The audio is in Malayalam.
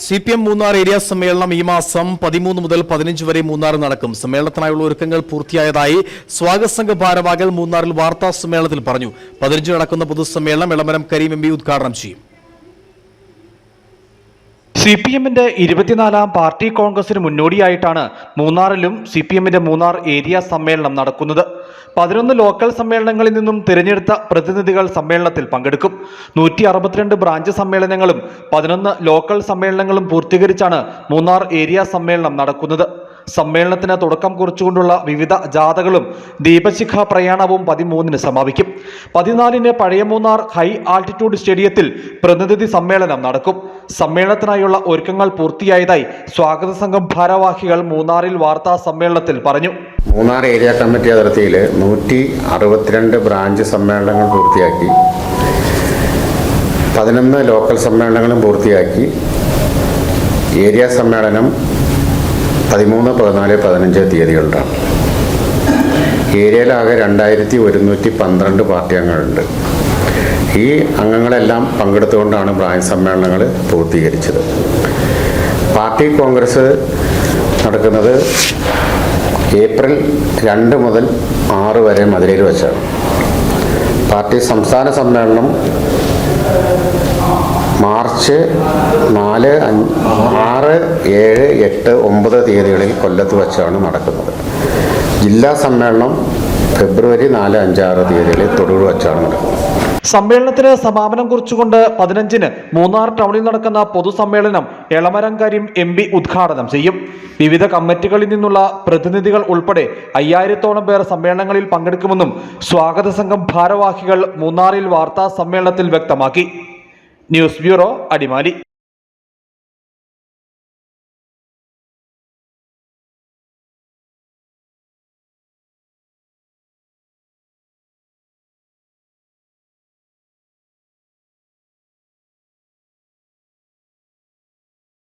CPM മൂന്നാർ ഏരിയ സമ്മേളനം ഈ മാസം 13 മുതൽ 15 വരെ മൂന്നാറിൽ നടക്കും. സമ്മേളനത്തിനായുള്ള ഒരുക്കങ്ങൾ പൂർത്തിയായതായി സ്വാഗത സംഘ ഭാരവാഹികൾ മൂന്നാറിൽ വാർത്താ സമ്മേളനത്തിൽ പറഞ്ഞു. 15 നടക്കുന്ന പൊതുസമ്മേളനം എളമരം കരീം എംപി ഉദ്ഘാടനം ചെയ്യും. CPMന്റെ 24ാം പാർട്ടി കോൺഗ്രസിന് മുന്നോടിയായിട്ടാണ് മൂന്നാറിലും CPMന്റെ മൂന്നാർ ഏരിയ സമ്മേളനം നടക്കുന്നത്. 11 ലോക്കൽ സമ്മേളനങ്ങളിൽ നിന്നും തിരഞ്ഞെടുത്ത പ്രതിനിധികൾ സമ്മേളനത്തിൽ പങ്കെടുക്കും. 162 ബ്രാഞ്ച് സമ്മേളനങ്ങളും 11 ലോക്കൽ സമ്മേളനങ്ങളും പൂർത്തീകരിച്ചാണ് മൂന്നാർ ഏരിയ സമ്മേളനം നടക്കുന്നത്. സമ്മേളനത്തിന് തുടക്കം കുറിച്ചുകൊണ്ടുള്ള വിവിധ ജാഥകളും ദീപശിഖ പ്രയാണവും 13-ന് സമാപിക്കും. 14-ന് പഴയ മൂന്നാർ ഹൈ ആൾട്ടിറ്റ്യൂഡ് സ്റ്റേഡിയത്തിൽ പ്രതിനിധി സമ്മേളനം നടക്കും. സമ്മേളനത്തിനായുള്ള ഒരുക്കങ്ങൾ പൂർത്തിയായതായി സ്വാഗത സംഘം ഭാരവാഹികൾ മൂന്നാറിൽ വാർത്താ സമ്മേളനത്തിൽ പറഞ്ഞു. മൂന്നാർ ഏരിയ കമ്മിറ്റി അതിർത്തിയിൽ 162 ബ്രാഞ്ച് സമ്മേളനങ്ങൾ പൂർത്തിയാക്കി, 11 ലോക്കൽ സമ്മേളനങ്ങളും പൂർത്തിയാക്കി. ഏരിയ സമ്മേളനം 13, 14, 15 തീയതികളിലാണ്. ഏരിയയിലാകെ 2112 പാർട്ടി അംഗങ്ങളുണ്ട്. ഈ അംഗങ്ങളെല്ലാം പങ്കെടുത്തുകൊണ്ടാണ് ബ്രാഞ്ച് സമ്മേളനങ്ങൾ പൂർത്തീകരിച്ചത്. പാർട്ടി കോൺഗ്രസ് നടക്കുന്നത് ഏപ്രിൽ 2 മുതൽ 6 വരെ മധുരയിൽ വെച്ചാണ്. പാർട്ടി സംസ്ഥാന സമ്മേളനം മാർച്ച് 4, 6, 7, 8, 9 തീയതികളിൽ കൊല്ലത്ത് വെച്ചാണ് നടക്കുന്നത്. ജില്ലാ സമ്മേളനം ഫെബ്രുവരി 4, 5, 6 തീയതികളിൽ തൊടുപുഴ വെച്ചാണ് നടക്കുന്നത്. സമ്മേളനത്തിന് സമാപനം കുറിച്ചുകൊണ്ട് 15-ന് മൂന്നാർ ടൗണിൽ നടക്കുന്ന പൊതുസമ്മേളനം എളമരം കരീം എംപി ഉദ്ഘാടനം ചെയ്യും. വിവിധ കമ്മിറ്റികളിൽ നിന്നുള്ള പ്രതിനിധികൾ ഉൾപ്പെടെ 5000-ഓളം പേർ സമ്മേളനങ്ങളിൽ പങ്കെടുക്കുമെന്നും സ്വാഗത സംഘം ഭാരവാഹികൾ മൂന്നാറിൽ വാർത്താ സമ്മേളനത്തിൽ വ്യക്തമാക്കി. News bureau, Adimali.